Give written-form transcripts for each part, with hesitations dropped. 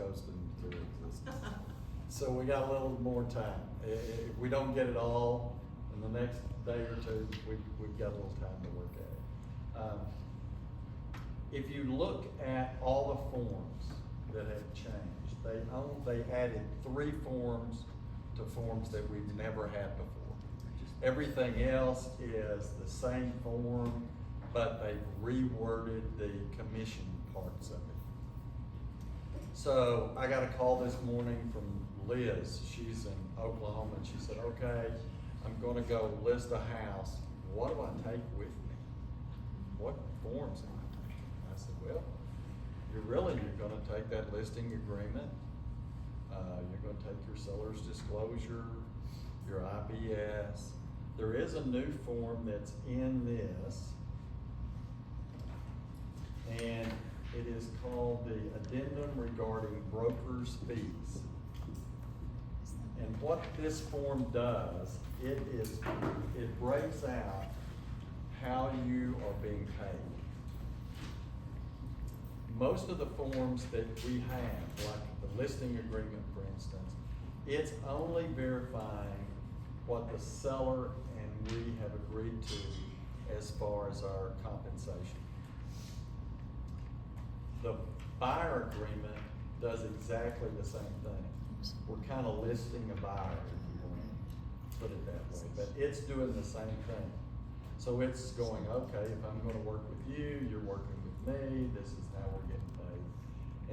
goes into existence. So we got a little more time. If we don't get it all in the next day or two, we've got a little time to work at it. If you look at all the forms that have changed, they added 3 forms to forms that we've never had before. Everything else is the same form, but they've reworded the commission parts of it. So I got a call this morning from Liz. She's in Oklahoma, and she said, okay, I'm gonna go list a house. What do I take with me? What forms am I taking? I said, well, you're gonna take that listing agreement. You're gonna take your seller's disclosure, your IBS. There is a new form that's in this, and it is called the addendum regarding broker's fees. And what this form does, it breaks out how you are being paid. Most of the forms that we have, like the listing agreement, for instance, it's only verifying what the seller and we have agreed to as far as our compensation. The buyer agreement does exactly the same thing. We're kind of listing a buyer, if you want to put it that way, but it's doing the same thing. So it's going, okay, if I'm going to work with you, you're working with me, this is how we're getting paid.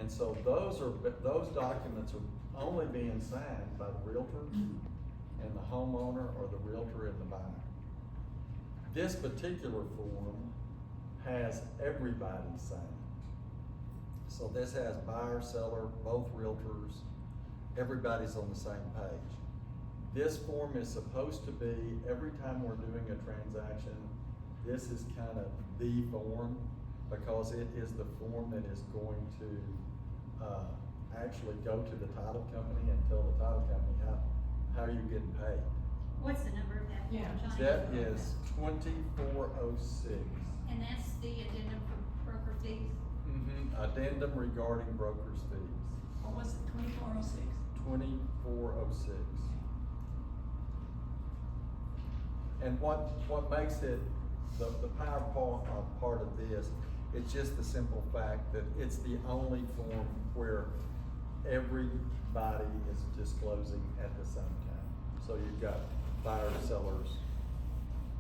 And so those documents are only being signed by the realtor and the homeowner, or the realtor and the buyer. This particular form has everybody sign it. So this has buyer, seller, both realtors, everybody's on the same page. This form is supposed to be, every time we're doing a transaction, this is kind of the form, because it is the form that is going to actually go to the title company and tell the title company how you're getting paid. What's the number of that form, Johnny? That is 2406. And that's the addendum for broker fees? Addendum regarding broker's fees. What was it, 2406? 2406. And what makes it the power part of this, it's just the simple fact that it's the only form where everybody is disclosing at the same time. So you've got buyers, sellers,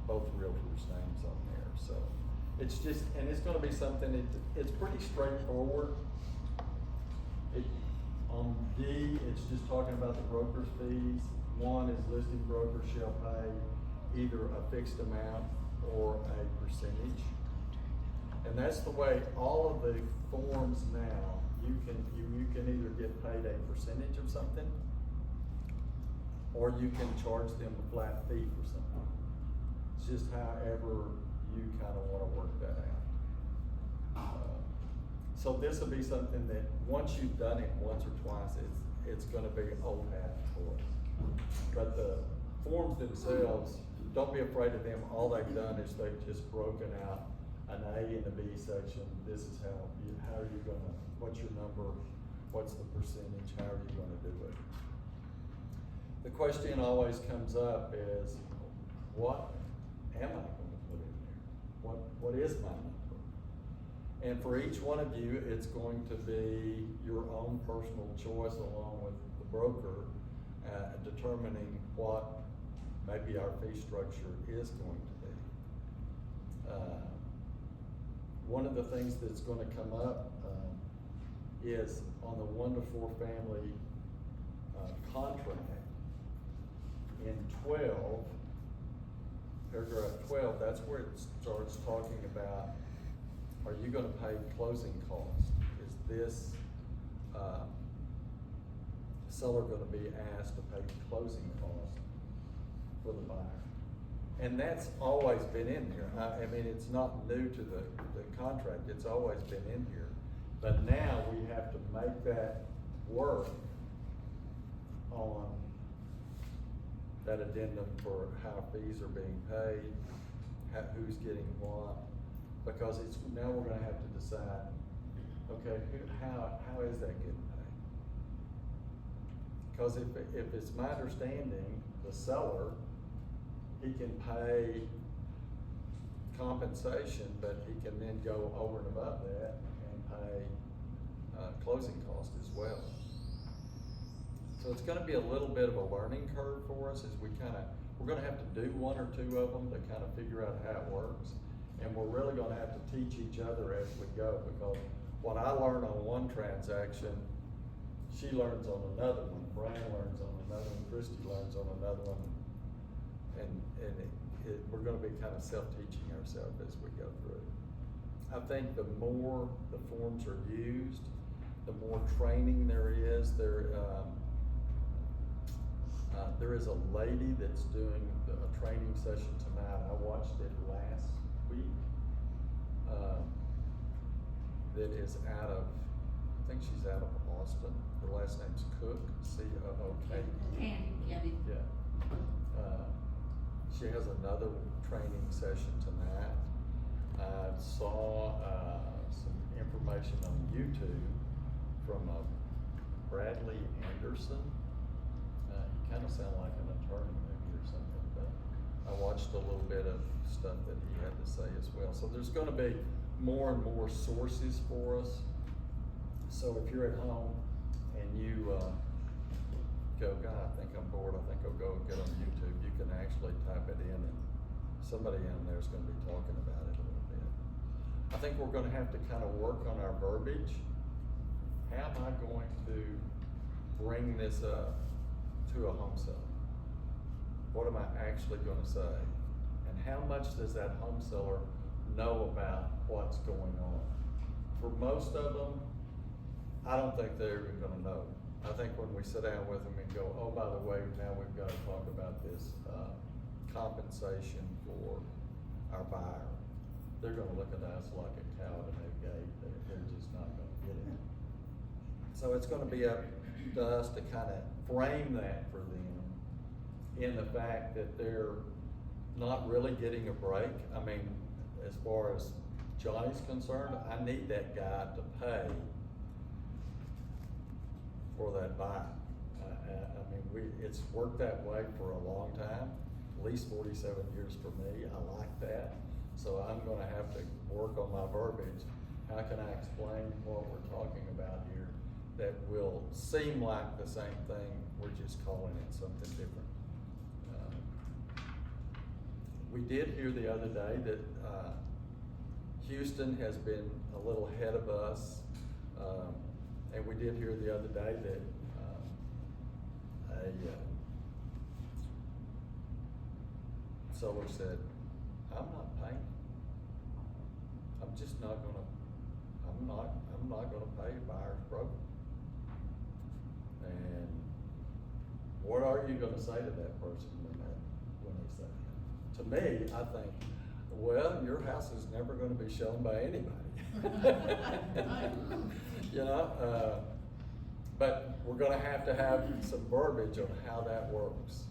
both realtors' names on there. So it's just, and it's gonna be something, it's pretty straightforward. On D, it's just talking about the broker's fees. 1 is listing broker shall pay either a fixed amount or a percentage. And that's the way all of the forms now, you can either get paid a percentage of something, or you can charge them a flat fee for something. It's just however you kind of want to work that out. So this will be something that once you've done it once or twice, it's going to be old hat for us. But the forms themselves, don't be afraid of them. All they've done is they've just broken out an A and a B section. This is how are you gonna, what's your number, what's the percentage, how are you gonna do it? The question always comes up is, what am I gonna put in there? What is my number? And for each one of you, it's going to be your own personal choice along with the broker, determining what maybe our fee structure is going to be. One of the things that's going to come up is on the 1 to 4 family contract in 12, paragraph 12, that's where it starts talking about, are you going to pay closing costs? Is this seller going to be asked to pay closing costs for the buyer? And that's always been in here. I mean, it's not new to the contract, it's always been in here. But now we have to make that work on that addendum for how fees are being paid, who's getting what, because now we're gonna have to decide, okay, how is that getting paid? Cause if it's my understanding, the seller, he can pay compensation, but he can then go over and above that and pay, closing costs as well. So it's gonna be a little bit of a learning curve for us as we're gonna have to do one or two of them to kind of figure out how it works. And we're really gonna have to teach each other as we go, because what I learn on one transaction, she learns on another one, Brian learns on another one, Christy learns on another one. And we're gonna be kind of self-teaching ourselves as we go through. I think the more the forms are used, the more training there is. There is a lady that's doing a training session tonight. I watched it last week. That is out of, I think she's out of Austin. Her last name's Cook, C-O-O-K. Candy. Yeah. She has another training session tonight. I saw, some information on YouTube from, Bradley Anderson. He kinda sounded like an attorney maybe or something, but I watched a little bit of stuff that he had to say as well. So there's gonna be more and more sources for us. So if you're at home and you, go, God, I think I'm bored, I think I'll go get on YouTube, you can actually type it in and somebody in there's gonna be talking about it a little bit. I think we're gonna have to kind of work on our verbiage. How am I going to bring this up to a home seller? What am I actually gonna say? And how much does that home seller know about what's going on? For most of them, I don't think they're even gonna know. I think when we sit down with them and go, oh, by the way, now we've gotta talk about this, compensation for our buyer, they're gonna look at us like a cow at a new gate. They're just not gonna get it. So it's gonna be up to us to kind of frame that for them in the fact that they're not really getting a break. I mean, as far as Johnny's concerned, I need that guy to pay for that buy. I mean, it's worked that way for a long time, at least 47 years for me. I like that. So I'm gonna have to work on my verbiage. How can I explain what we're talking about here that will seem like the same thing, we're just calling it something different? We did hear the other day that Houston has been a little ahead of us. And we did hear the other day that a seller said, I'm not paying. I'm just not gonna, I'm not gonna pay a buyer's broker. And what are you gonna say to that person when they say that? To me, I think, well, your house is never gonna be shown by anybody. You know, but we're gonna have to have some verbiage on how that works.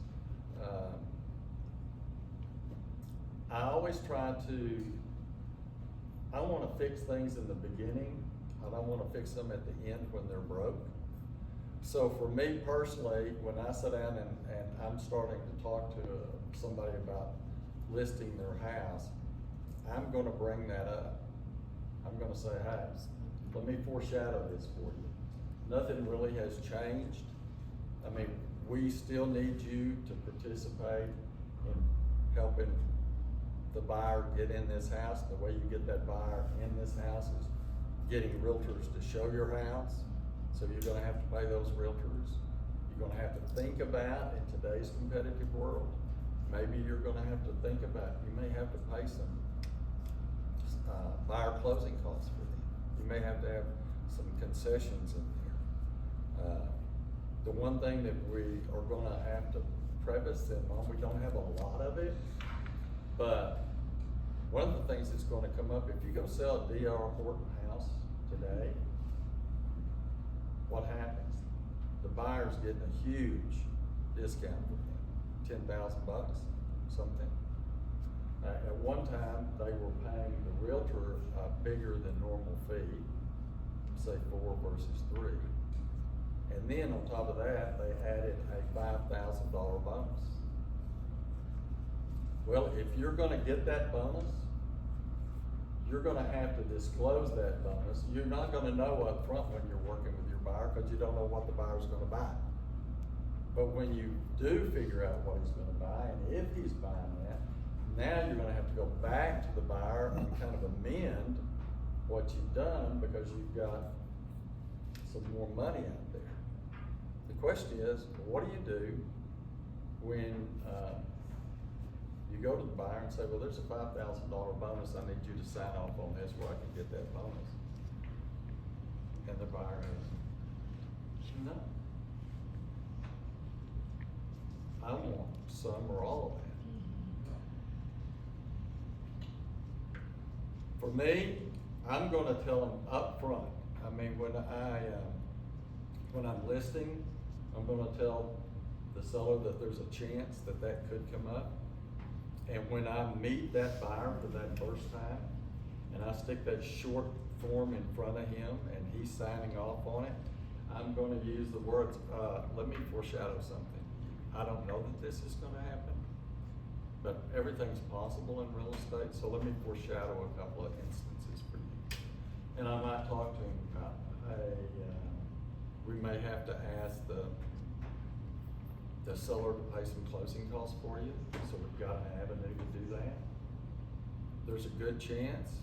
I always try to, I wanna fix things in the beginning, I don't wanna fix them at the end when they're broke. So for me personally, when I sit down and I'm starting to talk to somebody about listing their house, I'm gonna bring that up. I'm gonna say, hey, let me foreshadow this for you. Nothing really has changed. I mean, we still need you to participate in helping the buyer get in this house. The way you get that buyer in this house is getting realtors to show your house. So you're gonna have to pay those realtors. You're gonna have to think about, in today's competitive world, maybe you're gonna have to think about, you may have to pay some buyer closing costs for them. You may have to have some concessions in there. The one thing that we are gonna have to preface them on, we don't have a lot of it, but one of the things that's gonna come up, if you go sell a D.R. Horton house today, what happens? The buyer's getting a huge discount from them, $10,000, something. At one time, they were paying the realtor a bigger than normal fee, say 4 versus 3. And And then on top of that, they added a $5,000 bonus. Well, if you're gonna get that bonus, you're gonna have to disclose that bonus. You're not gonna know up front when you're working with your buyer, because you don't know what the buyer's gonna buy. But when you do figure out what he's gonna buy, and if he's buying that, now you're gonna have to go back to the buyer and kind of amend what you've done, because you've got some more money out there. The question is, what do you do when, you go to the buyer and say, well, there's a $5,000 bonus, I need you to sign off on this where I can get that bonus? And the buyer says, no. I want some or all of that. For me, I'm gonna tell them up front. I mean, when I'm listing, I'm gonna tell the seller that there's a chance that that could come up. And when I meet that buyer for that first time, and I stick that short form in front of him and he's signing off on it, I'm gonna use the words, let me foreshadow something. I don't know that this is gonna happen, but everything's possible in real estate, so let me foreshadow a couple of instances for you. And I might talk to him about, we may have to ask the seller to pay some closing costs for you, so we've got an avenue to do that. There's a good chance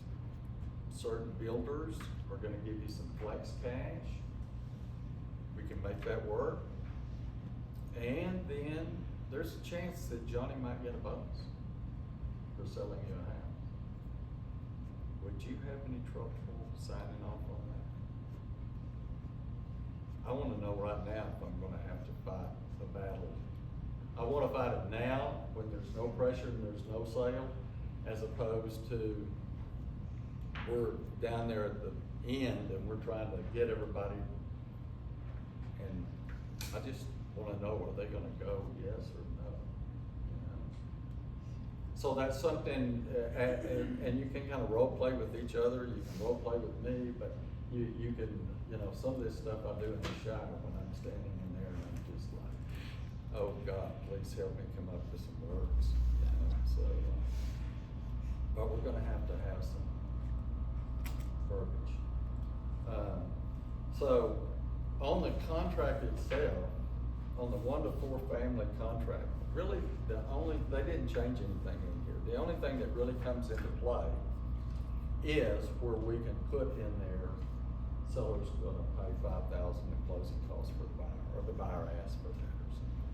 certain builders are gonna give you some flex cash. We can make that work. And then there's a chance that Johnny might get a bonus for selling you a house. Would you have any trouble signing off on that? I wanna know right now if I'm gonna have to fight the battle. I wanna fight it now when there's no pressure and there's no sale, as opposed to we're down there at the end and we're trying to get everybody. And I just wanna know, are they gonna go yes or no? You know? So that's something, and you can kind of role play with each other, you can role play with me, but you can, you know, some of this stuff I do in the shower when I'm standing in there and I'm just like, oh God, please help me come up with some words, you know, so, but we're gonna have to have some verbiage. So, on the contract itself, on the 1 to 4 family contract, really they didn't change anything in here. The only thing that really comes into play is where we can put in there, seller's gonna pay $5,000 in closing costs for the buyer, or the buyer asks for that or something.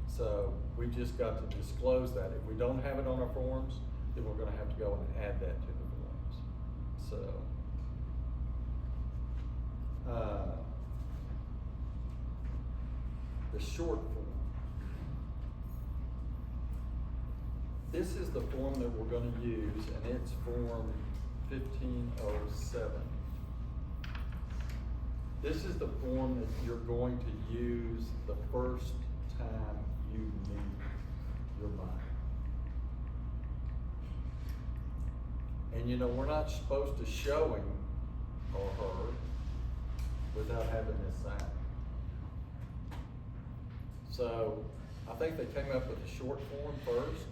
So we just got to disclose that. If we don't have it on our forms, then we're gonna have to go and add that to the forms. So, the short form. This is the form that we're gonna use, and it's form 1507. This is the form that you're going to use the first time you meet your buyer. And you know, we're not supposed to show him or her without having this signed. So I think they came up with a short form first,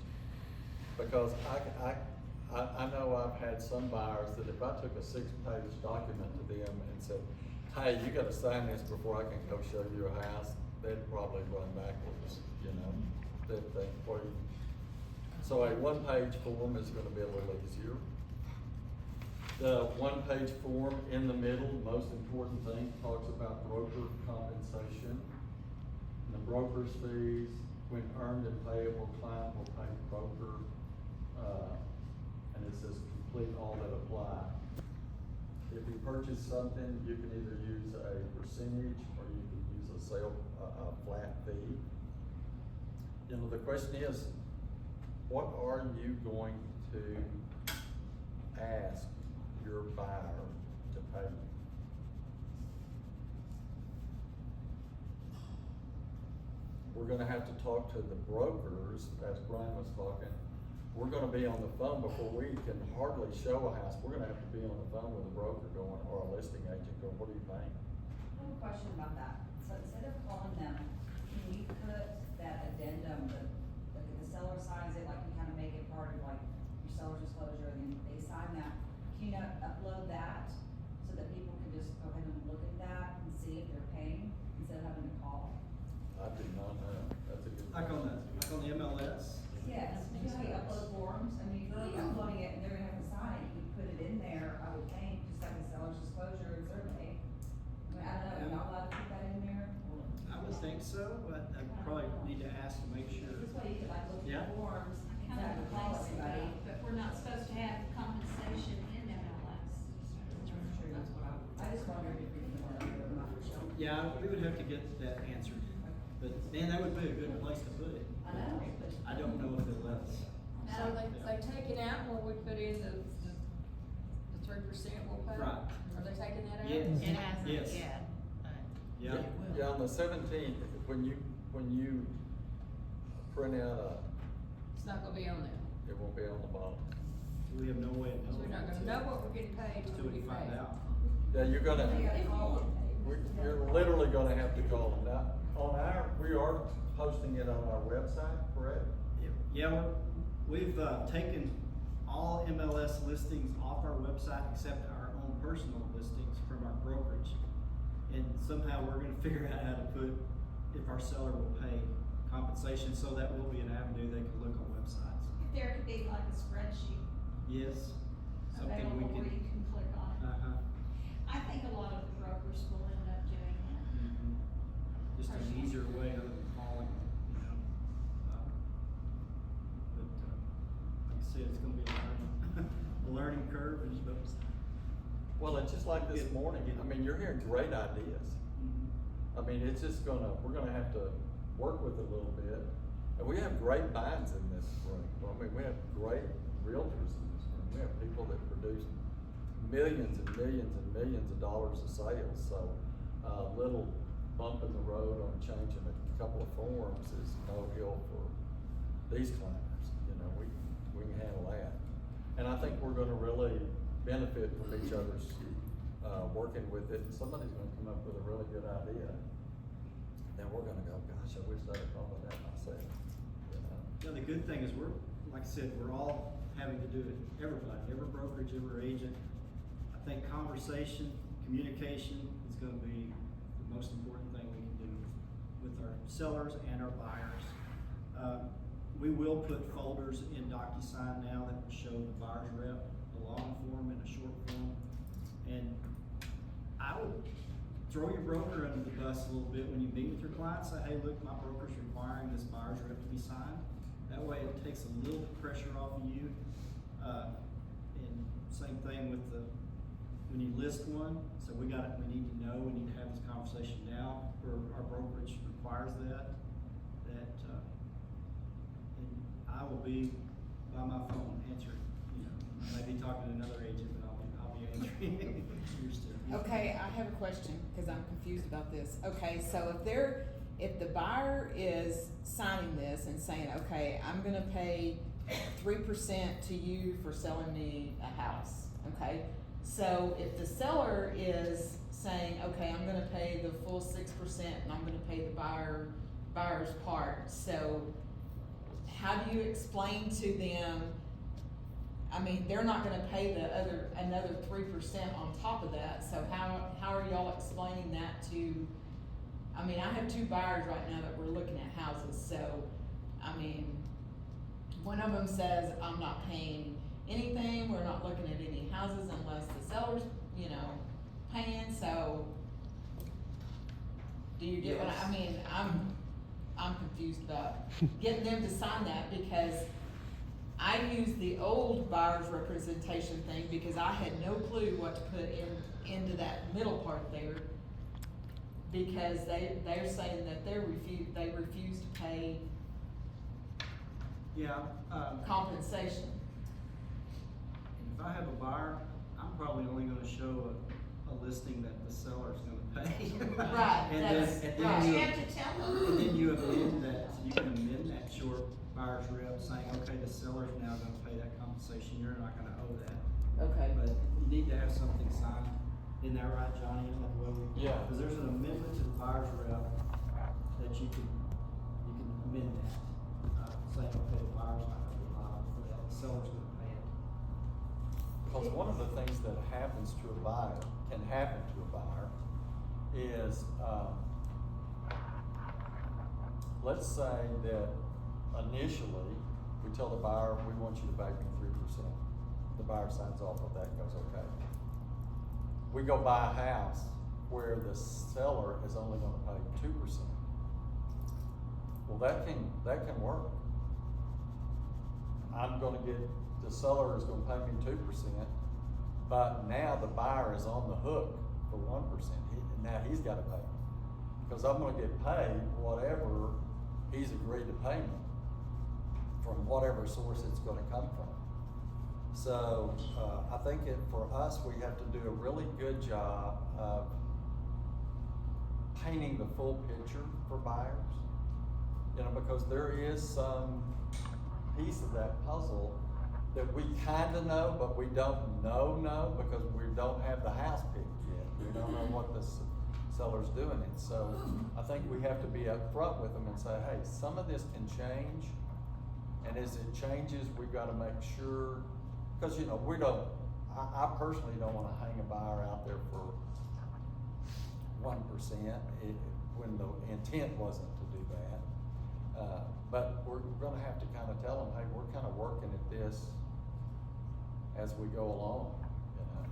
because I know I've had some buyers that if I took a 6-page document to them and said, hey, you gotta sign this before I can go show you a house, they'd probably run backwards, you know, they'd think, well, so a 1-page form is gonna be a little easier. The 1-page form in the middle, the most important thing, talks about broker compensation. And the broker's fees, when earned and payable, client will pay broker, and it says complete all that apply. If you purchase something, you can either use a percentage or you can use a flat fee. You know, the question is, what are you going to ask your buyer to pay you? We're gonna have to talk to the brokers, as Brian was talking. We're gonna be on the phone before we can hardly show a house. We're gonna have to be on the phone with a broker going, or a listing agent going, what do you think? I have a question about that. So it think so, but I probably need to ask to make sure. This way you could like look Yeah. at the forms, I kind exactly of call think so, everybody. but we're not supposed to have compensation in MLS. That's true, that's what I just wondered if we could order it, I'm not sure. Yeah, we would have to get that answered, but man, that would be a good place to put it. I know, but. I don't know if it lets. So they take it out where we put in the 3% we'll pay? Right. Are they taking that out? Yes. It hasn't Yes. yet. Yeah, Yeah, on the 17th, when you print out It's not gonna be on there. it won't be on the bottom. we have no way of So knowing. we're not gonna know what we're getting paid Until till we we find pay. out. Yeah, you're gonna, You gotta call them. you're literally gonna have to call them. Now, we are posting it on our website, correct? Yeah, we've taken all MLS listings off our website except our own personal listings from our brokerage. And somehow we're gonna figure out how to put, if our seller will pay compensation, so that will be an avenue they can look on websites. If there could be like a spreadsheet Yes, something we available where can. you can click on it. Uh-huh. I think a lot of the brokers will end up doing that. Mhm. Just an Personally. easier way other than calling, you know. Like I said, it's gonna be a learning curve, and but. Well, it's just like this morning, I mean, you're hearing great ideas. I mean, it's just we're gonna have to work with it a little bit. And we have great minds in this room. I mean, we have great realtors in this room. We have people that produce millions and millions and millions of dollars of sales. So, little bump in the road on changing a couple of forms is no hill for these climbers. You know, we can handle that. And I think we're gonna really benefit from each other's, working with it. And somebody's gonna come up with a really good idea. Then we're gonna go, gosh, I wish I'd have thought of that myself, you know? Yeah, the good thing is like I said, we're all having to do it, everybody, every brokerage, every agent. I think conversation, communication is gonna be the most important thing we can do with our sellers and our buyers. We will put folders in DocuSign now that will show the buyer's rep, a long form and a short form. And I would throw your broker under the bus a little bit when you meet with your client, say, hey, look, my broker's requiring this buyer's rep to be signed. That way it takes a little pressure off of you. And same thing with when you list one, so we need to know, we need to have this conversation now, or our brokerage requires that, and I will be by my phone answering, you know, I may be talking to another agent, but I'll be answering yours too. Okay, I have a question, cause I'm confused about this. Okay, so if the buyer is signing this and saying, okay, I'm gonna pay 3% to you for selling me a house, okay? So if the seller is saying, okay, I'm gonna pay the full 6% and I'm gonna pay the buyer's part, so how do you explain to them, I mean, they're not gonna pay another 3% on top of that, so how are y'all explaining that to, I mean, I have two buyers right now that we're looking at houses, so, I mean, one of them says, I'm not paying anything, we're not looking at any houses unless the seller's, you know, paying, so, do you get what I mean? I'm confused about getting them to sign that, because I used the old buyer's representation thing because I had no clue what to put into that middle part there. Because they're saying that they refuse to pay Yeah, compensation. if I have a buyer, I'm probably only gonna show a listing that the seller's gonna pay. Right, And that's then right. You have to tell them. And then you amend that, you can amend that short buyer's rep saying, okay, the seller's now gonna pay that compensation, you're not gonna owe that. Okay. But you need to have something signed, isn't that right, Johnny? Isn't that the way we? Yeah. Cause there's an amendment to the buyer's rep that you can amend that, saying, okay, the buyer's not gonna be liable for that, the seller's gonna pay it. Because one of the things that happens to a buyer, can happen to a buyer, is, let's say that initially, we tell the buyer, we want you to pay me 3%. The buyer signs off on that, goes, okay. We go buy a house where the seller is only gonna pay 2%. that can work. I'm gonna get, the seller is gonna pay me 2%, but now the buyer is on the hook for 1%. Now he's gotta pay me, because I'm gonna get paid whatever he's agreed to pay me from whatever source it's gonna come from. So, I think for us, we have to do a really good job of painting the full picture for buyers. You know, because there is some piece of that puzzle that we kinda know, but we don't know, because we don't have the house picked yet. We don't know what the seller's doing it. So, I think we have to be upfront with them and say, hey, some of this can change. And as it changes, we've gotta make sure, cause you know, I personally don't wanna hang a buyer out there for 1%, when the intent wasn't to do that. But we're gonna have to kinda tell them, hey, we're kinda working at this as we go along, you know?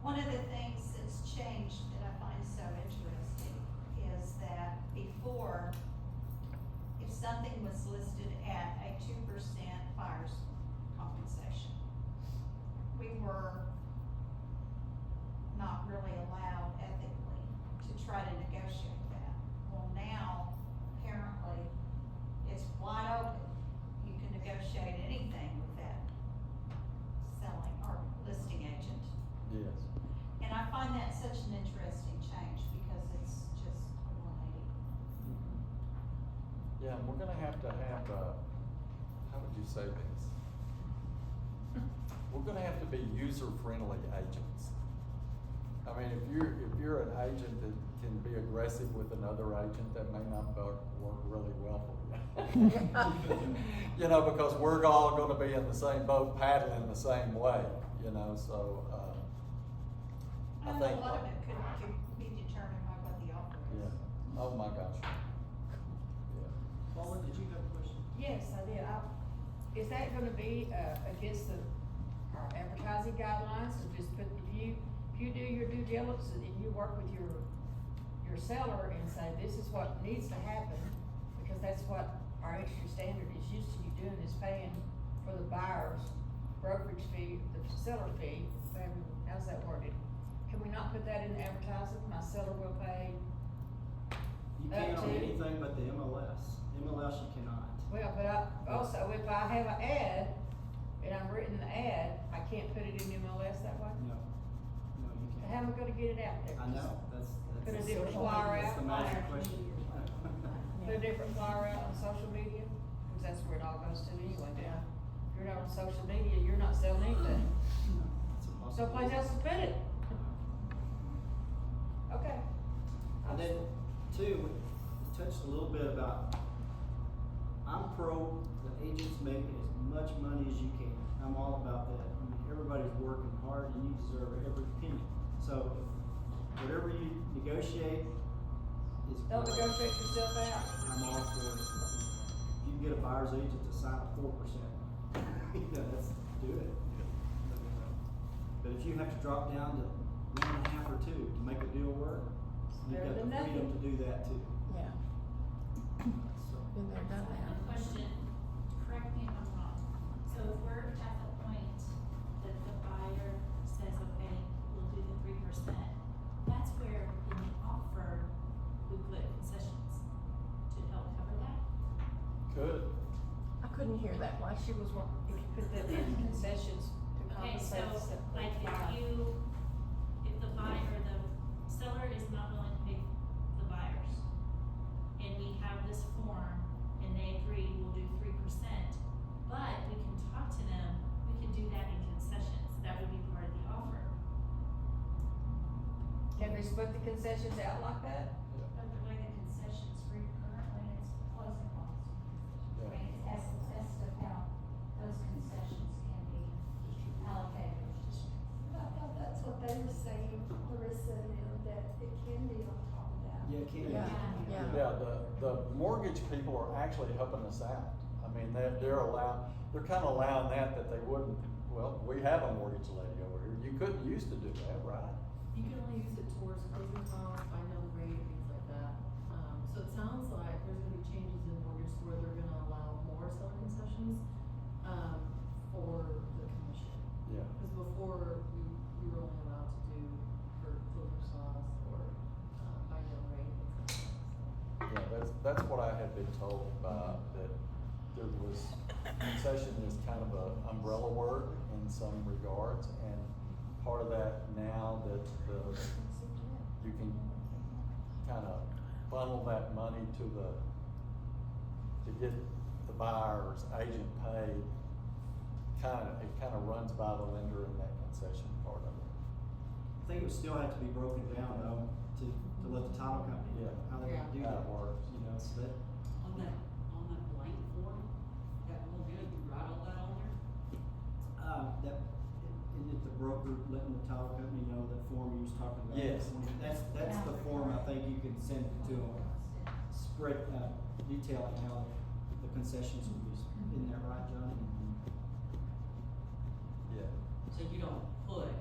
One of the things that's changed that I find so interesting is that before, if something was listed at a 2% buyer's compensation, we were not really allowed ethically to try to negotiate that. Well, now, apparently, it's wide open. You can negotiate anything with that selling or listing agent. Yes. And I find that such an interesting change because it's just 180. Yeah, and we're gonna have to have, how would you say this? We're gonna have to be user-friendly agents. I mean, if you're an agent that can be aggressive with another agent, that may not work really well for you. You know, because we're all gonna be in the same boat, paddling the same way, you know, so, I And think. a lot of it could be determined by what the offer is. Yeah, oh my gosh. Yeah. Paula, did you have a question? Yes, I did. Is that gonna be, against our advertising guidelines, to just put, if you do your due diligence and you work with your seller and say, this is what needs to happen, because that's what our industry standard is used to you doing, is paying for the buyer's brokerage fee, the seller fee, how's that worded? Can we not put that in the advertising? My seller will pay. You can't on to- anything but the MLS. MLS you cannot. Well, but also, if I have an ad, and I'm written the ad, I can't put it in MLS that way? No, you can't. How am I gonna get it out there? I know, that's. Put a different flyer That's the out. magic question. Put a different flyer out on social media, cause that's where it all goes to anyway now. If you're not on social media, you're not selling anything. It's a So place possibility. else to put it. Okay. And then, too, we touched a little bit about, I'm pro the agents making as much money as you can. I'm all about that. I mean, everybody's working hard and you deserve every penny. So, whatever you negotiate is. Don't great. negotiate yourself out. I'm all for it. If you can get a buyer's agent to sign at 4%, let's do it. But if you have to drop down to 1.5 or 2 to make a deal work, you've Better got the than freedom to nothing. do that too. Yeah. So, Been there, done I have that. a question, correct me if I'm wrong. So if we're at the point that the buyer says, okay, we'll do the 3%, that's where in the offer, we put concessions to help cover that? Good. I couldn't hear that. Why She was one, if you put that in concessions to Okay, so, compensate. like, if the buyer, the seller is not willing to pay the buyers, and we have this form, and they agree we'll do 3%, but we can talk to them, we can do that in concessions, that would be part of the offer. Can they split the concessions out like that? But the way the concessions read currently, it's closing costs. Yeah. I mean, that's of how those concessions can be allocated. That's what they were saying, Larissa, that it can be on top of that. yeah, can Yeah, you? yeah. Yeah, the mortgage people are actually helping us out. I mean, they're kinda allowing that they wouldn't, well, we have a mortgage lady over here. You couldn't used to do that, right? You can only use it towards closing costs, find out the rate, things like that. So it sounds like there's gonna be changes in mortgage That's what I had been told by, that there was, concession is kind of a umbrella word in some regards, and part of that now that you can kind of funnel that money to get the buyer's agent paid, it kind of runs by the lender in that concession part of it. I think it would still have to be broken down though, to let the title company know how they're gonna do How that. it works. You know, so that, On that blank form, that will good, you write all that on there? isn't it the broker letting the title company know that form you was talking about? Yes. That's the form I think you can send to them, spread, detailing how the concessions will be in there, right, Johnny? Yeah. So you don't put,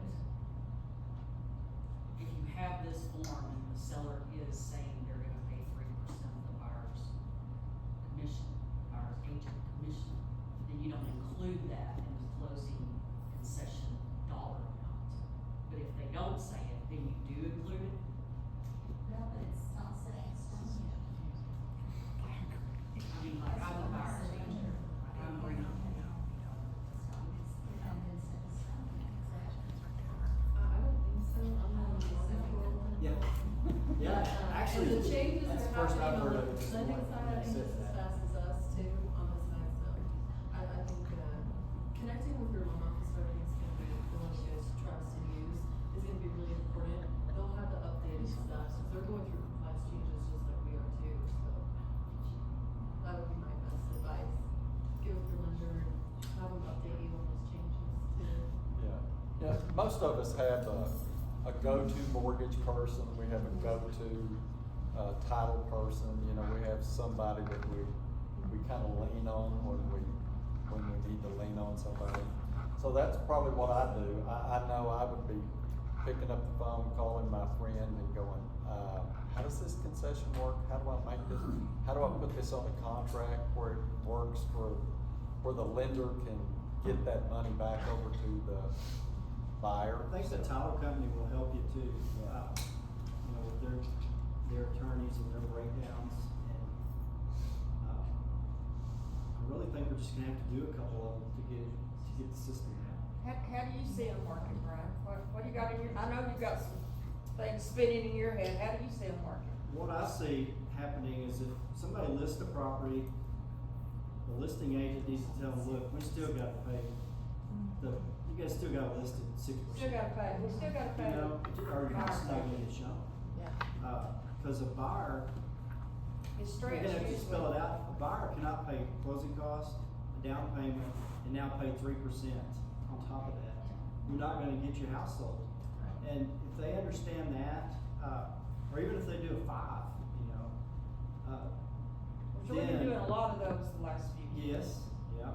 if you have this form and the seller is saying they're gonna pay 3% of the buyer's commission, buyer's agent commission, then you don't include that in the closing concession dollar amount. But if they don't say it, then you do include it? No, but it's not set in stone yet. I mean, like, I'm the buyer's agent, I'm bringing It hasn't been set in stone yet, I don't think so, I'm not on Yeah. Yeah, actually, the changes that's the are first I've happening heard on of the it. lending side, I think just as fast as us too, on this side, so. I think, connecting with your loan officer, I think is gonna be the one you guys trust and use, is gonna be really important. They'll have the updated stuff, so they're going through compliance changes just like we are too, so. That would be my best advice, get with your lender and have them update you on those changes too. Yeah, most of us have a go-to mortgage person, we have a go-to, title person, you know, we have somebody that we kind of lean on when we need to lean on somebody. So that's probably what I do. I know I would be picking up the phone, calling my friend and going, how does this concession work? How do I make this, how do I put this on a contract where it works where the lender can get that money back over to the buyer? I think the title company will help you too, you know, with their attorneys and their breakdowns, and, I really think we're just gonna have to do a couple of them to get the system down. How do you see them working, Brian? What do you got in your, I know you've got some things spinning in your head, how do you see them working? What I see happening is if somebody lists a property, the listing agent needs to tell them, look, we still gotta pay you guys still gotta list it at 6%. Still gotta pay, we still gotta pay. You know, or your house is not gonna get shown. Yeah. Cause a buyer, It's you're stretched gonna have to usually. spell it out, a buyer cannot pay closing costs, a down payment, and now pay 3% on top of that. You're not gonna get your house sold. And if they understand that, or even if they do a 5, you know, So we've been doing a lot of those the last few years. yes, yeah.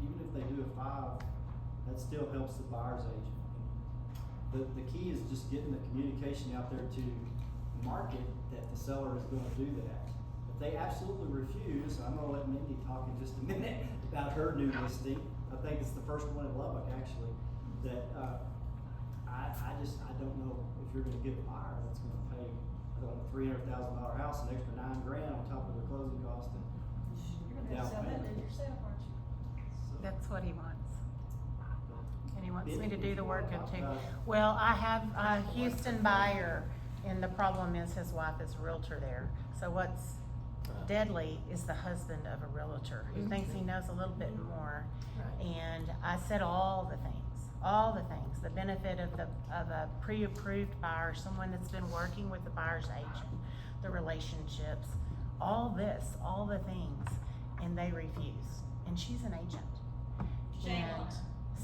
Even if they do a 5, that still helps the buyer's agent. The key is just getting the communication out there to the market that the seller is gonna do that. If they absolutely refuse, I'm gonna let Mindy talk in just a minute about her new listing. I think it's the first one in Lubbock, actually, that, I don't know if you're gonna get a buyer that's gonna pay, I don't know, $300,000 house, an extra $9,000 on top of their closing cost and You're gonna down have to sell that payment. to yourself, aren't you? So, That's what he wants. And he wants me to If do you the wanna work of talk too. about it. Well, I have a Houston buyer, and the problem is his wife is a realtor there. So what's deadly is the husband of a realtor who thinks he knows a little bit more. Right. And I said all the things, the benefit of a pre-approved buyer, someone that's been working with the buyer's agent, the relationships, all the things, and they refuse. And she's an agent. Shame on And her.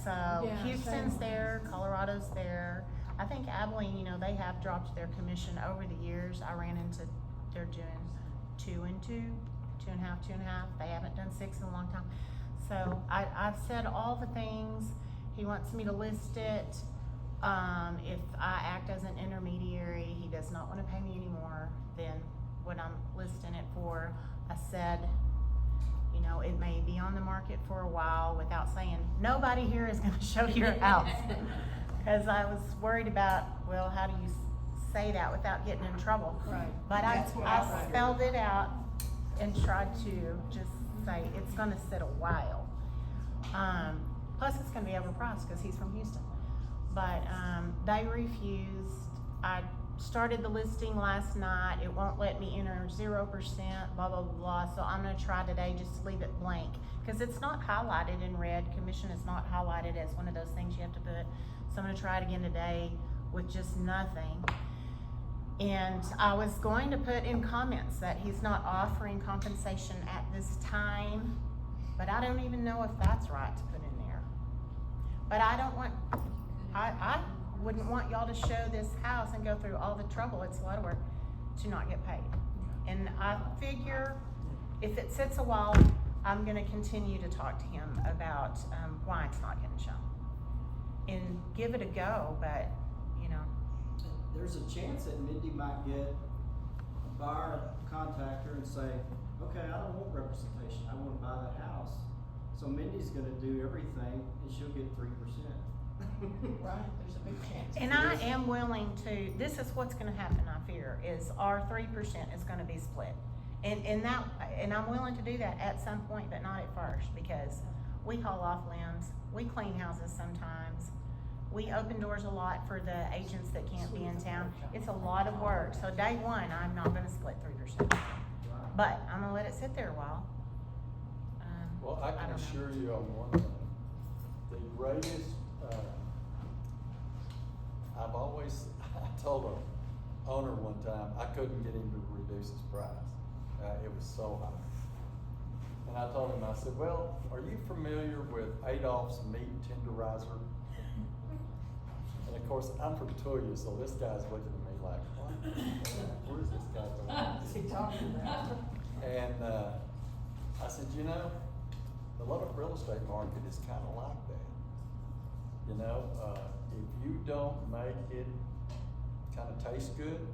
so Yeah, shame Houston's on there, Colorado's there. I think Abilene, you know, they have dropped their commission over the years. I ran into, they're doing 2 and 2, 2.5, 2.5. They haven't done 6 in a long time. So I've said all the things. He wants me to list it. If I act as an intermediary, he does not wanna pay me any more than what I'm listing it for. I said, you know, it may be on the market for a while without saying, nobody here is gonna show your house. Cause I was worried about, well, how do you say that without getting in trouble. Right. But I That's what I wondered. spelled it out and tried to just say, it's gonna sit a while. Plus it's gonna be overpriced, cause he's from Houston. But, they refused. I started the listing last night, it won't let me enter 0%, blah, blah, blah, so I'm gonna try today just to leave it blank. Cause it's not highlighted in red, commission is not highlighted as one of those things you have to put. So I'm gonna try it again today with just nothing. And I was going to put in comments that he's not offering compensation at this time, but I don't even know if that's right to put in there. But I don't want, I wouldn't want y'all to show this house and go through all the trouble, it's a lot of work, to not get paid. And I figure if it sits a while, I'm gonna continue to talk to him about, why it's not getting shown. And give it a go, but, you know, There's a chance that Mindy might get a buyer, contact her and say, okay, I don't want representation, I wanna buy that house. So Mindy's gonna do everything and she'll get 3%. Right, there's a big chance. and I am willing to, this is what's gonna happen, I fear, is our 3% is gonna be split. And I'm willing to do that at some point, but not at first, because we haul off limbs, we clean houses sometimes. We open doors a lot for the agents that can't be in town. It's a lot of work, so day one, I'm not gonna split 3%. But I'm gonna let it sit there a while. Well, I can don't know. assure you on one thing, the greatest, I've always, I told an owner one time, I couldn't get him to reduce his price. It was so high. And I told him, I said, well, are you familiar with Adolph's meat tenderizer? And of course, I'm from Tulia, so this guy's looking at me like, what? Where's this guy going? What's he talking about? And, I said, you know, the Lubbock real estate market is kinda like that. You know, if you don't make it kinda taste good,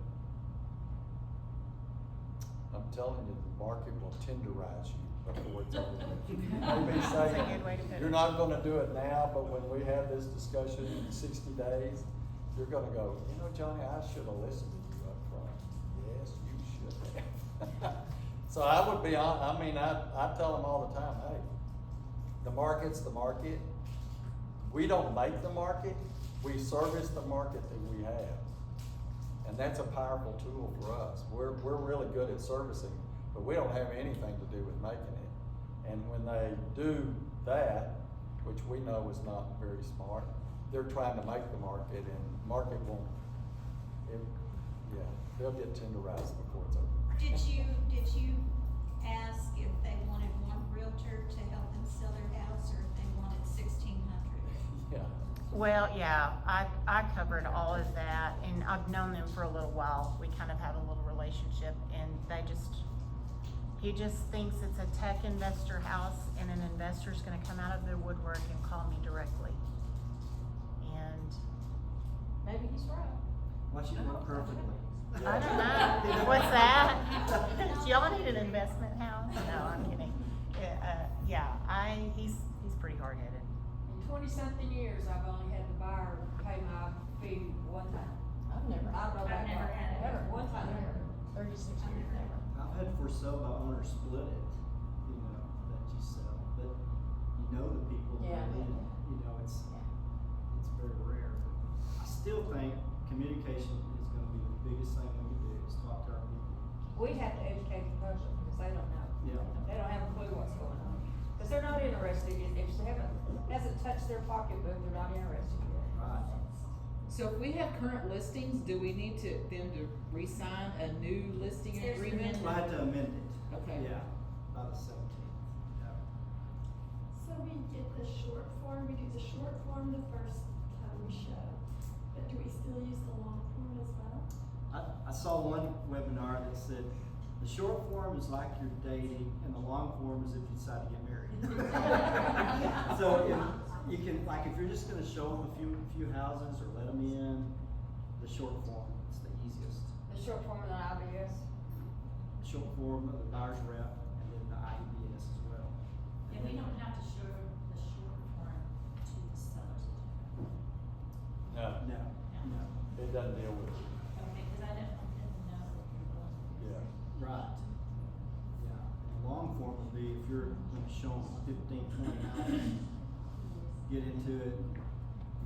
I'm telling you, the market will tenderize you before it's over with. Maybe That's a say, good way to put you're it. not gonna do it now, but when we have this discussion in 60 days, you're gonna go, you know, Johnny, I should have listened to you up front. Yes, you should have. So I would be on, I mean, I tell them all the time, hey, the market's the market. We don't make the market, we service the market that we have. And that's a powerful tool for us. We're really good at servicing, but we don't have anything to do with making it. And when they do that, which we know is not very smart, they're trying to make the market, and market won't, they'll get tenderized before it's over. Did you ask if they wanted one realtor to help them sell their house, or if they wanted 1,600? Yeah. Well, yeah, I covered all of that, and I've known them for a little while. We kind of have a little relationship, and he just thinks it's a tech investor house, and an investor's gonna come out of their woodwork and call me directly. And Maybe he's right. Why she work perfectly? I don't know, what's that? Do y'all need an investment house? No, I'm kidding. He's pretty hard-headed. In 20-something years, I've only had the buyer pay my fee one time. I've never. I don't know I've about never that. had it. Never, one time. Never. 36 years, never. I've had for sale by owner split it, you know, that you sell, but you know the people that Yeah. live, you know, it's very rare. I still think communication is gonna be the biggest thing we can do, is talk to our people. We have to educate the public, because they don't know. Yeah. They don't have a clue what's going on. Because they're not interested in, if they hasn't touched their pocketbook, they're not interested in it. Right. So if we have current listings, do we need them to re-sign a new listing There's an agreement? I had to amend it. Okay. Yeah, by the 17th, yeah. So we get the short form, we do the short form the first time we show, but do we still use the long form as well? I saw one webinar that said, the short form is like you're dating, and the long form is if you decide to get married. So if you can, like, if you're just gonna show them a few houses or let them in, the short form is the easiest. The short form of the IBS. The short form of the buyer's rep, and then the IBS as well. And we don't have to show the short form to the sellers. No, No. it doesn't deal with it. Okay, 'cause Right. Yeah, and long form would be if you're gonna show them 15, 20 houses, get into it,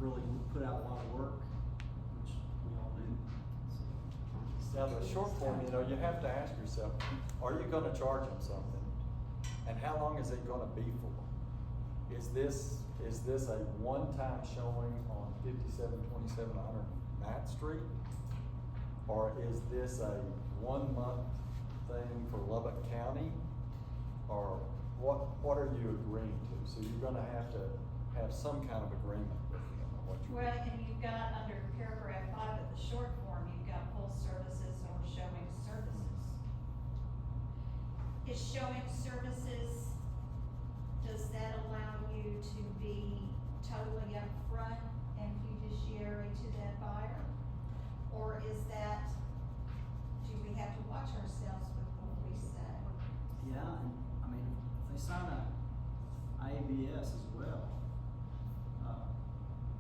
really put out a lot of work, which we all do. So, Now, the short form, you know, you have to ask yourself, are you gonna charge them something? And how long is it gonna be for? Is this a one-time showing on 572700 Matt Street? Or is this a 1 month thing for Lubbock County? Or what are you agreeing to? So you're gonna have to have some kind of agreement with them on what you're. Well, and you've got under paragraph 5 of the short form, you've got full services or showing services. Is showing services, does that allow you to be totally upfront and fiduciary to that buyer? Or is that, do we have to watch ourselves with what we say? yeah, and I mean, if they sign a IABS as well,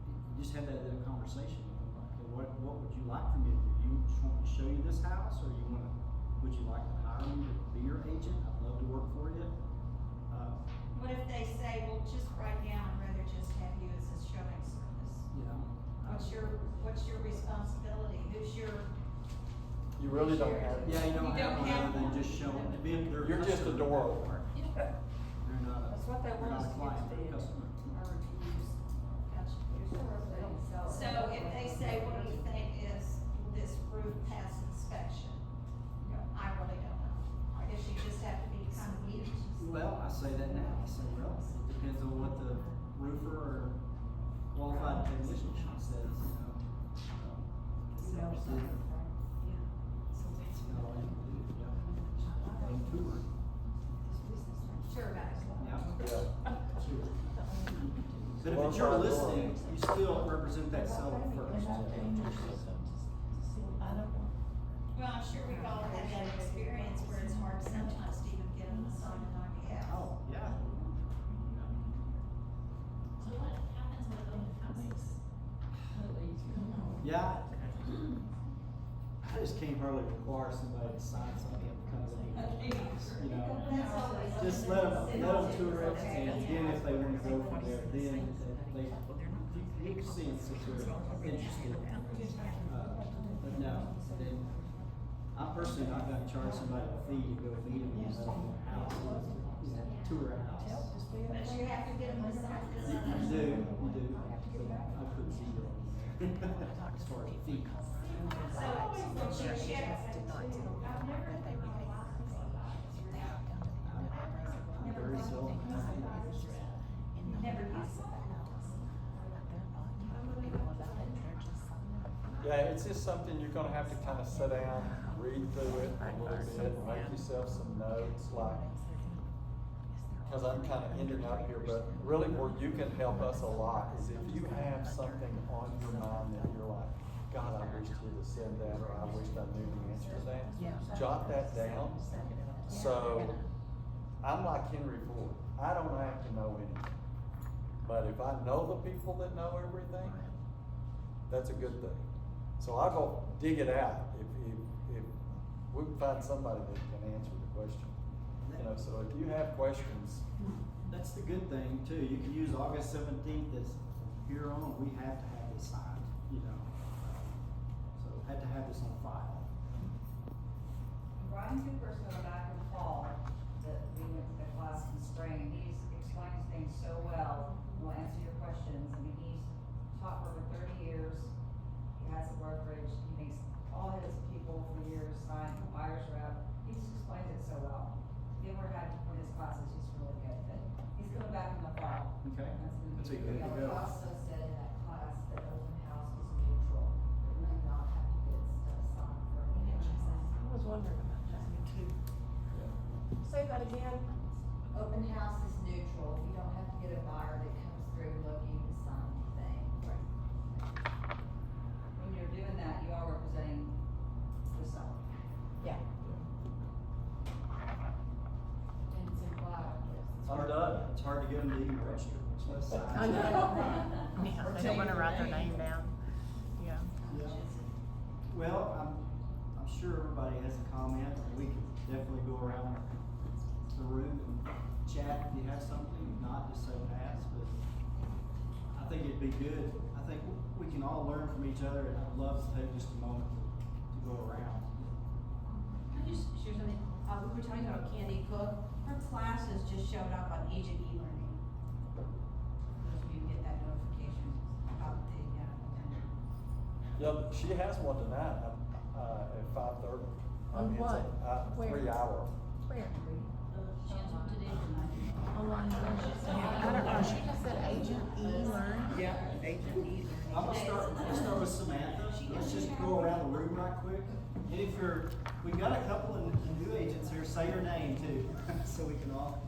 you just have that conversation with them, like, okay, what would you like from me to do? You just want me to show you this house, or would you like to hire me to be your agent? I'd love to work for you. What if they say, well, just right now, I'd rather just have you as a showing service? You know. What's your responsibility? Who's your? You really don't have. Yeah, you don't You have don't one have other than one. just showing, being their You're just a customer. door opener. They're not a, That's what they they're want not us a to client, get they're a to. customer. So if they say, what do you think is this roof pass inspection? I really don't know. I guess you just have to be kind of mute. Well, I say that now, I say, well, it depends on what the roofer or qualified technician says, you know. It's not all you can do, yeah. And tour, Sure, guys. yeah. Yeah. But if it's your listing, you still represent that seller first. Well, I'm sure we've all had that experience where it's hard sometimes to even get them to sign an IBS. Oh, yeah. So what happens with open houses? Yeah. I just can't hardly require somebody to sign something because of, you know, That's always. just let them tour it, and then if they wanna go from there, then you can sense if they're interested. But no, then, I'm personally not gonna charge somebody a fee to go meet them in a house, you know, tour a house. But you have to get them to sign this. You do, I put zero in there, as far as fees. So, what's your check? I'm very seldom. Never use it. Yeah, it's just something you're gonna have to kind of sit down, read through it a little bit, make yourself some notes, like, cause I'm kind of ending up here, but really where you can help us a lot is if you have something on your mind that you're like, God, I wish he'd have said that, or I wish I knew the answer to that. Jot that down. So, I'm like Henry Ford, I don't have to know anything. But if I know the people that know everything, that's a good thing. So I'll go dig it out if we can find somebody that can answer the question. You know, so if you have questions, That's the good thing too, you can use August 17th as here on, we have to have this signed, you know. So had to have this on file. Brian Cooper's going back in the fall, that we went to the class in spring, and he's explains things so well, will answer your questions. I mean, he's taught for over 30 years, he has a brokerage, he makes all his people for years sign buyer's rep, he just explains it so well. If you ever had one of his classes, he's really good, but he's coming back in the fall. Okay. That's That's a gonna be good great. to go. He also said in that class that open house was neutral, that we do not have to get stuff signed for any agency. I was wondering about that, me too. Say that again. Open house is neutral, you don't have to get a buyer that comes through looking to sign anything. When you're doing that, you are representing the seller. Yeah. And it's implied, yes. I'm done. It's hard to get them to even register, much less sign. I know. Yeah, they don't wanna write their name down. Yeah. Yeah. Well, I'm sure everybody has a comment, and we can definitely go around the room and chat if you have something, if not, just say pass, but I think it'd be good. I think we can all learn from each other, and I'd love to take just a moment to go around. Can I just share something? We were talking about Candy Cook, her classes just showed up on Agent e-learning. Those of you who get that notification about the, attendance. Yeah, she has one tonight, at 5:30. On what? Where? 3 hour. Where? She has one today tonight. Online. I don't know, she just said agent e-learn. Yeah, agent e-learning. I'm gonna start with Samantha. Let's just go around the room right quick. And if we've got a couple of new agents here, say your name too, so we can all